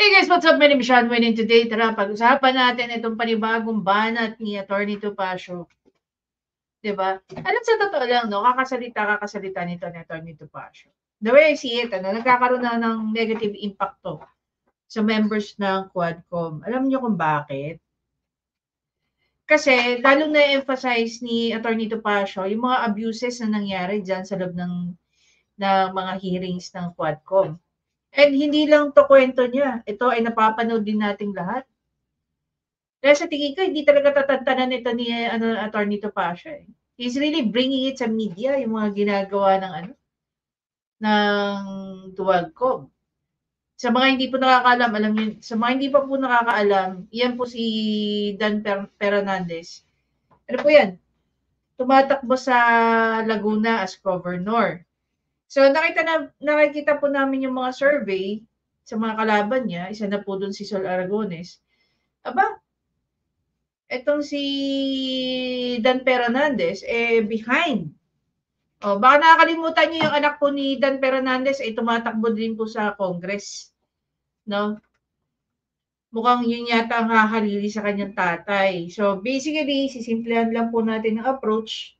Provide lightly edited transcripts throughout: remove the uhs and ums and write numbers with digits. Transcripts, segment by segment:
Hey guys, what's up? My name is Sean Wayne, and today, tara, pag-usapan natin itong panibagong banat ni Atty. Topacio. Diba? Alam, sa totoo lang, no, kakasalita nito ni Atty. Topacio. The way I see it, nagkakaroon na ng negative impact to sa members ng Quadcom. Alam niyo kung bakit? Kasi, lalong na-emphasize ni Atty. Topacio yung mga abuses na nangyari dyan sa loob ng mga hearings ng Quadcom. And hindi lang to kwento niya. Ito ay napapanood din nating lahat. Kaya sa tingin ko, hindi talaga tatantanan ito ni Atty. Topacio. He's really bringing it sa media, yung mga ginagawa ng Dualcom. Sa mga hindi po nakakaalam, alam niyo, sa mga hindi pa po nakakaalam, yan po si Dan Fernandez. Ano po yan? Tumatakbo sa Laguna as governor. So nakikita po namin yung mga survey sa mga kalaban niya, isa na po doon si Sol Aragones. Aba, etong si Dan Fernandez, behind. O, baka nakakalimutan niyo yung anak po ni Dan Fernandez ay tumatakbo din po sa Congress. No? Mukhang yun yata ang hahalili sa kanyang tatay. So, basically, sisimplehan lang po natin ang approach.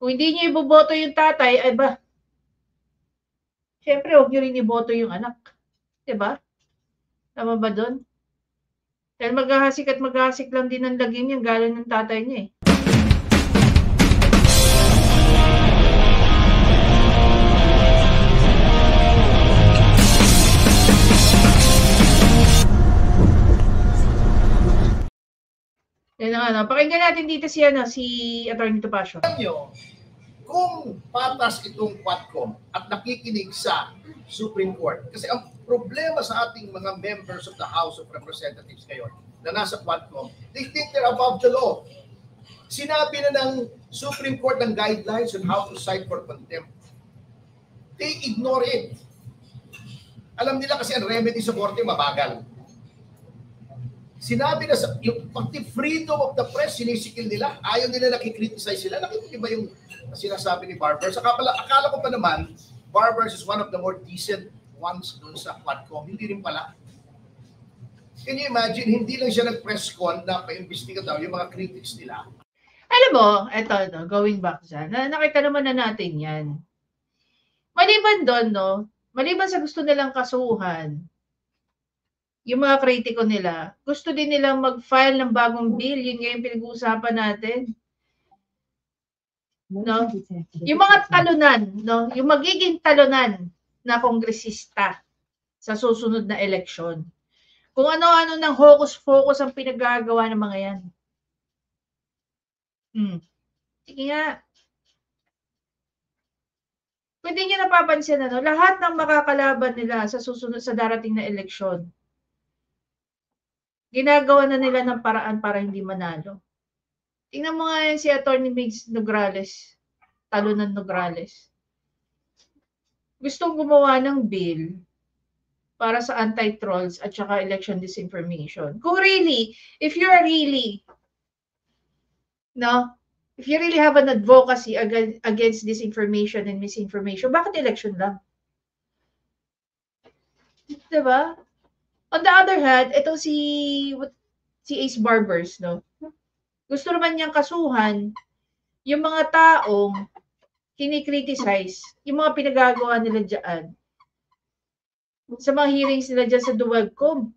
Kung hindi niyo iboboto yung tatay, ay ba, siyempre, huwag niyo rin iboto yung anak. Diba? Tama ba doon? Dahil maghahasik lang din ang lagim niya galing ng tatay niya eh. Yan na nga, pakinggan natin dito si Atty. Topacio. Alam nyo, kung patas itong Quadcom at nakikinig sa Supreme Court, kasi ang problema sa ating mga members of the House of Representatives ngayon na nasa Quadcom, they think they're above the law. Sinabi na ng Supreme Court ng guidelines on how to cite for contempt. They ignore it. Alam nila kasi ang remedy sa korte mabagal. Sinabi na yung pati freedom of the press, sinisikil nila, ayaw nila nakikriticize sila. Nakikita ba yung sinasabi ni Barbers? Akala ko pa naman, Barbers is one of the more decent ones doon sa Quadcom. Hindi rin pala. Can you imagine, hindi lang siya nag-press con na pa-investiga daw yung mga critics nila. Alam mo, eto, going back dyan, nakita naman na natin yan. Maliban doon, no? Maliban sa gusto nilang kasuhan, yung mga kritiko nila, gusto din nilang mag-file ng bagong bill. Yun nga yung pinag-uusapan natin. No? Yung mga talunan, no? Yung magiging talunan na kongresista sa susunod na eleksyon. Kung ano-ano ng hocus-pocus ang pinagagawa ng mga yan. Sige nga. Kung hindi nyo napapansin, lahat ng makakalaban nila sa susunod sa darating na eleksyon, ginagawa na nila ng paraan para hindi manalo. Tingnan mo nga yan si Atty. Migs Nograles, talunan Nograles. Gustong gumawa ng bill para sa anti-trolls at saka election disinformation. Kung really, if you really have an advocacy against disinformation and misinformation, bakit election lang? Diba? On the other hand, ito si Ace Barbers, no? Gusto naman niyang kasuhan yung mga taong kinikriticize, yung mga pinagagawa nila dyan sa mga hearings nila dyan sa Dualcom.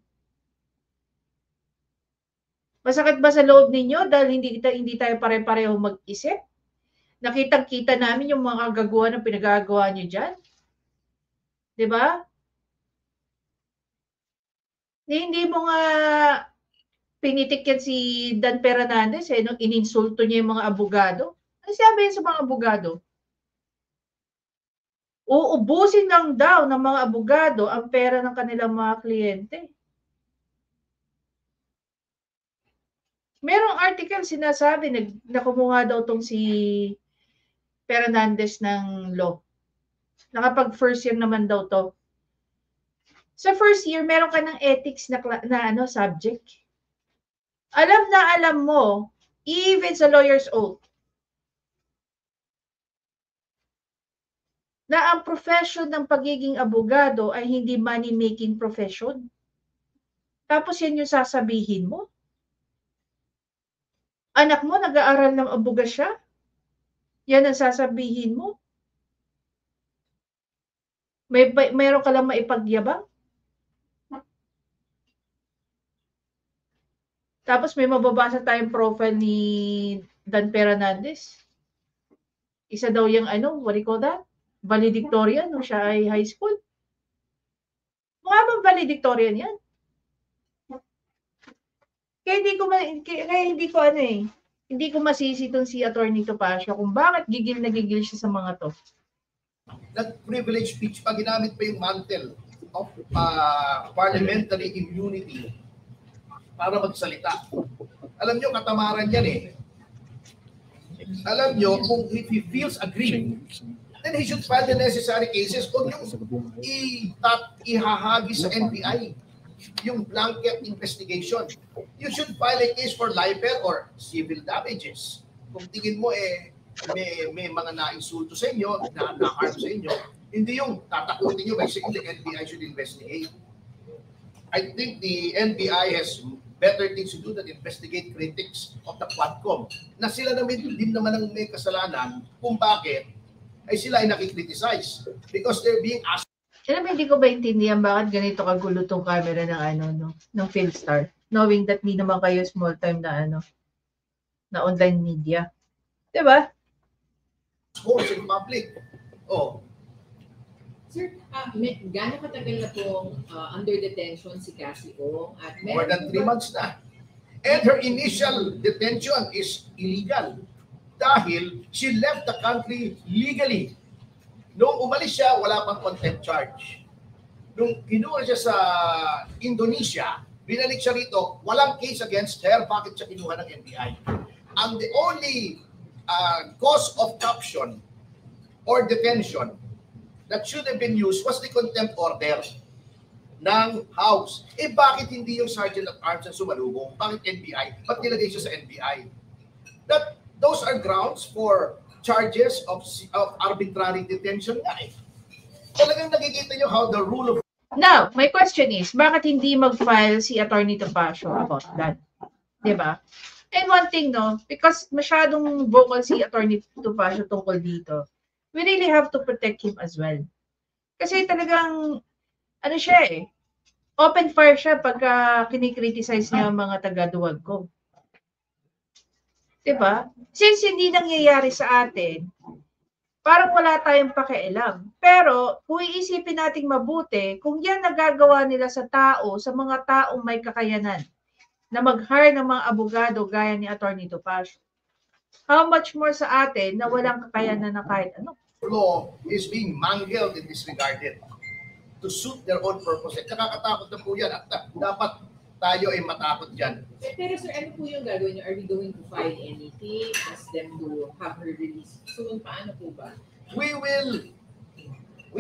Masakit ba sa loob ninyo dahil hindi tayo pare-pareho mag-isip? Nakitang-kita namin yung mga kagagawa ng pinagagawa nyo dyan. Diba? Hindi mo nga pinitik yan si Dan Fernandez nung ininsulto niya yung mga abogado. Ano sabi yan sa mga abogado? Uubusin lang daw ng mga abogado ang pera ng kanilang mga kliyente. Merong article sinasabi na kumuha daw tong si Fernandez ng law. Nakapag first year naman daw to. Sa first year, meron ka ng ethics na subject. Alam mo, even sa lawyer's oath, na ang profession ng pagiging abogado ay hindi money-making profession. Tapos yan yung sasabihin mo. Anak mo nag-aaral ng abogasya? Yan ang sasabihin mo? Mayroon ka lang maipagyabang? Tapos may mababasa tayong profile ni Dan Fernandez. Isa daw yung what do you call that? Valedictorian nung siya ay high school. Mukha bang valedictorian yan? Kaya hindi ko hindi ko masisi itong si Attorney Topacio kung bakit gigil na gigil siya sa mga to. That privilege speech pa, ginamit pa yung mantle of parliamentary immunity para magsalita. Alam nyo, katamaran yan eh. Alam nyo, kung if he feels aggrieved, then he should file the necessary cases. Kung yung ihahagis sa NBI, yung blanket investigation, you should file a case for libel or civil damages. Kung tingin mo may mga na-insulto sa inyo, na-harm sa inyo, hindi yung tatakutin nyo by saying the NBI should investigate. I think the NBI has better things to do than investigate critics of the Quadcom, na sila naman din naman ang may kasalanan kung bakit ay sila ay nakikriticize because they're being asked. Alam mo, hindi ko ba intindihan bakit ganito kagulo tong camera ng ng Philstar, knowing that hindi naman kayo small time na na online media. 'Di ba? Scores in public. Oh. Sir, gaano katagal na pong under detention si Cassie Ong? At More than 3 months na. And her initial detention is illegal dahil she left the country legally. Noong umalis siya, wala pang contempt charge. Nung kinuha siya sa Indonesia, binalik siya rito, walang case against her. Bakit siya kinuha ng NBI? And the only cause of caption or detention that should have been used was the contempt order ng House. Bakit hindi yung Sergeant of Arms ang sumalubong? Bakit NBI? Ba't nilagay siya sa NBI? Those are grounds for charges of arbitrary detention nga eh. Talagang nakikita nyo how the rule of... Now, my question is, bakit hindi mag-file si Attorney Topacio about that? Diba? And one thing, because masyadong vocal si Attorney Topacio tungkol dito, we really have to protect him as well. Kasi talagang, siya open fire siya pagka kinikriticize niya ang mga taga-duwag ko. Diba? Since hindi nangyayari sa atin, parang wala tayong pakialam. Pero kung iisipin nating mabuti, kung yan nagagawa nila sa tao, sa mga taong may kakayanan, na mag-hire ng mga abogado gaya ni Attorney Topacio, how much more sa atin na walang kakayanan na kahit ano? Law is being mangled and disregarded to suit their own purpose. Nakakatakot na po yan at dapat tayo ay matakot dyan. Pero sir, ano po yung gagawin niyo? Are we going to file anything? Ask them to have her released soon? Paano po ba? We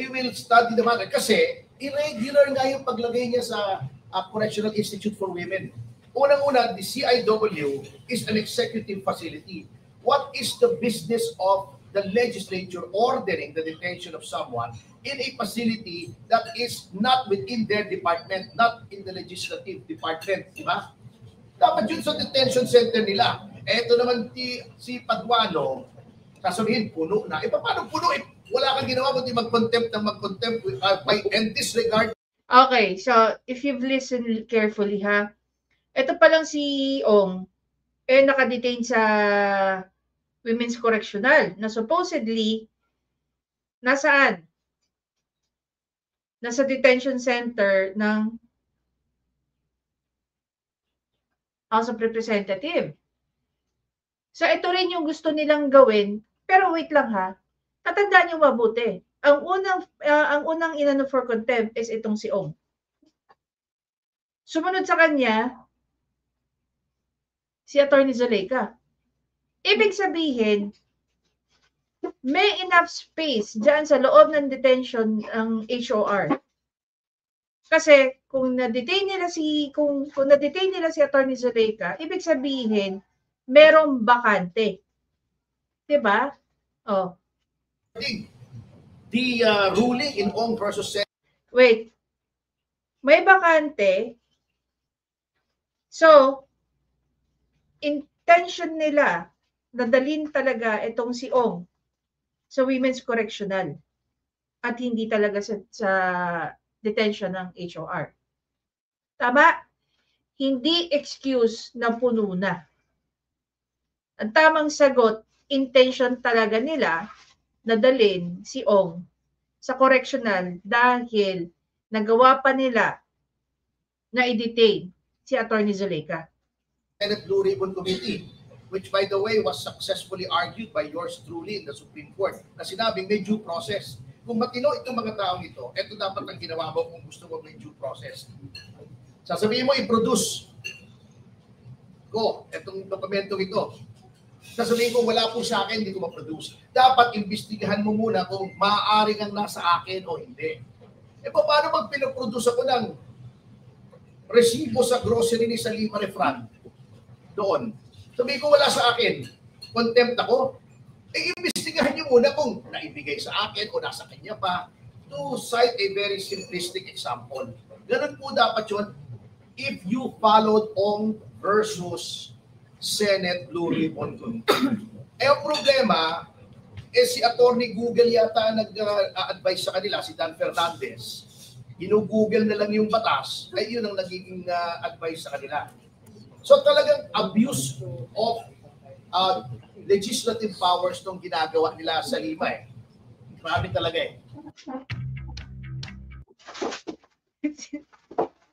will study the matter kasi irregular nga yung paglagay niya sa Correctional Institute for Women. Unang-una, the CIW is an executive facility. What is the business of the legislature ordering the detention of someone in a facility that is not within their department, not in the legislative department, di ba? Dapat yun sa detention center nila. Eto naman si Paduano, sasabihin, puno na. Paano puno? Wala kang ginawa kundi mag-contempt and disregard. Okay, so if you've listened carefully ito pa lang si Ong, nakadetain sa Women's Correctional na supposedly nasaan? Nasa detention center ng House of Representatives. So ito rin yung gusto nilang gawin, pero wait lang tatandaan niyo mabuti. Ang unang inano for contempt is itong si Ong. Sumunod sa kanya si Attorney Zulaika. Ibig sabihin, may enough space dyan sa loob ng detention ng HOR. Kasi kung na-detain nila si Attorney Zulaika, ibig sabihin, merong bakante. 'Di ba? Oh. the ruling in Ong versus Sen. Wait. May bakante. So, intention nila, nadalin talaga itong si Ong sa Women's Correctional at hindi talaga sa detention ng HOR. Tama? Hindi excuse na puno na. Ang tamang sagot, intention talaga nila na dalhin si Ong sa correctional dahil nagawa pa nila na i-detain si Attorney Zuleyka. Senate Blue Ribbon Committee, which by the way was successfully argued by yours truly in the Supreme Court, na sinabing may due process. Kung matino itong mga taong ito, ito dapat ang ginawa mo kung gusto mo may due process. Sasabihin mo, i-produce ko itong dokumentong ito. Sasabihin ko, wala po sa akin, hindi ko ma-produce. Dapat imbestigahan mo muna kung maaari kang nasa akin o hindi. E paano pag pinaproduce ako ng resibo sa grocery ni Salima Refran doon? Sabihin ko, wala sa akin. Contempt ako. Eh, imbestigahan nyo muna kung naibigay sa akin o nasa kanya pa. To cite a very simplistic example. Ganun po dapat yun if you followed Ong versus Senate Blue Ribbon Committee. Eh, ang problema, si Attorney Google yata nag-advise sa kanila, si Dan Fernandez. Ginugoogle na lang yung batas, ay yun ang naging advice sa kanila. So talagang abuse of legislative powers tong ginagawa nila sa Lima eh. Marami talaga eh.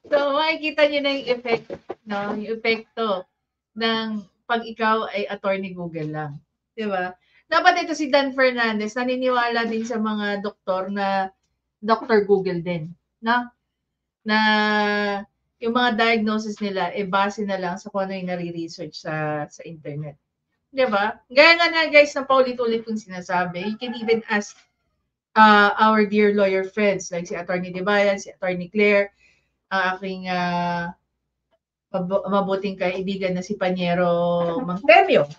So, makikita nyo na yung effect, no? Yung epekto ng pag ikaw ay Attorney Google lang. Di ba? Dapat ito si Dan Fernandez, naniniwala din sa mga doktor na Dr. Google din. Na yung mga diagnosis nila, base na lang sa kung ano yung nare-research sa internet. Di ba? Gaya nga na guys, na paulit-ulit kong sinasabi, you can even ask our dear lawyer friends, like si Attorney Debayan, si Attorney Claire, aking mabuting kaibigan na si Panyero Mangtemyo.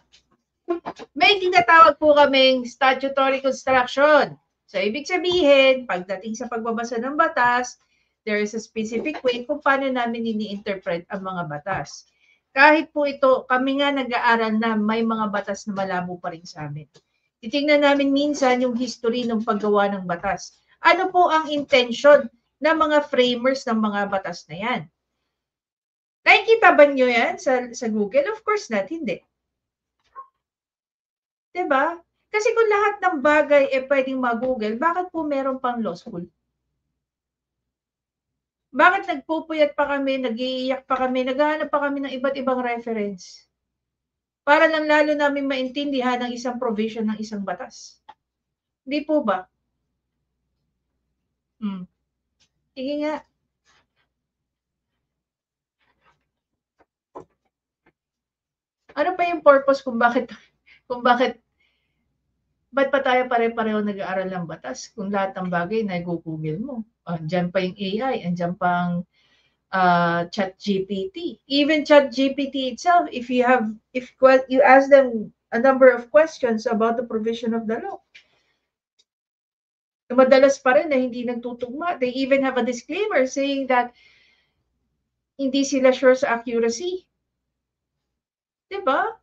May tinatawag po kaming statutory construction. So, ibig sabihin, pagdating sa pagbabasa ng batas, there is a specific way kung paano namin ini-interpret ang mga batas. Kahit po ito, kami nga nag-aaral na may mga batas na malabo pa rin sa amin. Titingnan namin minsan yung history ng paggawa ng batas. Ano po ang intention ng mga framers ng mga batas na yan? Nakikita ba nyo yan sa Google? Of course not, hindi. Diba? Kasi kung lahat ng bagay pwedeng mag-Google, bakit po meron pang law school? Bakit nagpupuyat pa kami, nag-iiyak pa kami, naghahanap pa kami ng iba't ibang reference? Para lang lalo namin maintindihan ang isang provision ng isang batas. Hindi po ba? Sige nga. Ano pa yung purpose kung bakit ba't pa tayo pare-pareho nag-aaral ng batas kung lahat ng bagay na i-google mo? Andyan pa yung AI, andyan pa ang ChatGPT. Even ChatGPT itself, if you ask them a number of questions about the provision of the law, madalas pa rin na hindi nagtutugma. They even have a disclaimer saying that hindi sila sure sa accuracy. Diba?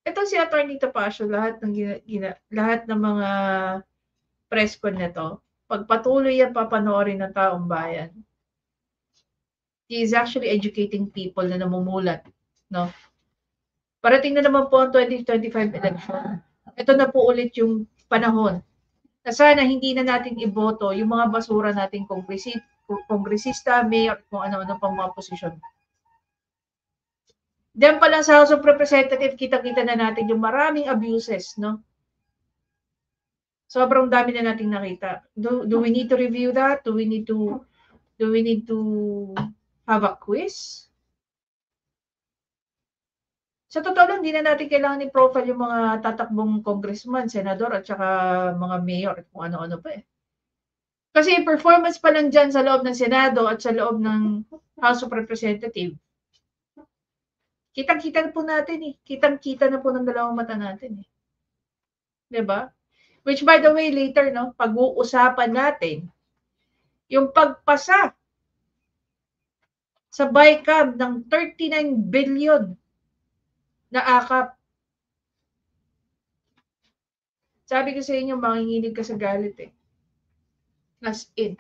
Ito si Attorney Topacio, lahat ng mga press con nito, pagpatuloy yan papanoorin ng taong bayan. He is actually educating people na namumulat, no? Parating na naman po ang 2025 election. Ito na po ulit yung panahon na sana hindi na natin iboto yung mga basura nating kongresista, mayor, kung ano-ano pang mga posisyon. Diyan pa lang sa House of Representatives, kita-kita na natin yung maraming abuses, no? Sobrang dami na nating nakita. Do we need to review that? Do we need to have a quiz? Sa totoo lang, hindi na natin kailangan i-profile yung mga tatakbong congressman, senador, at saka mga mayor, at kung ano-ano pa eh. Kasi performance pa lang dyan sa loob ng Senado at sa loob ng House of Representatives, Kitang-kita na po natin eh. Kitang-kita na po ng dalawang mata natin eh. 'Di ba? Which by the way, later, no, pag-uusapan natin yung pagpasa sa BICAM ng 39 billion na akap. Sabi ko sa inyo, manginginig ka sa galit eh. As in.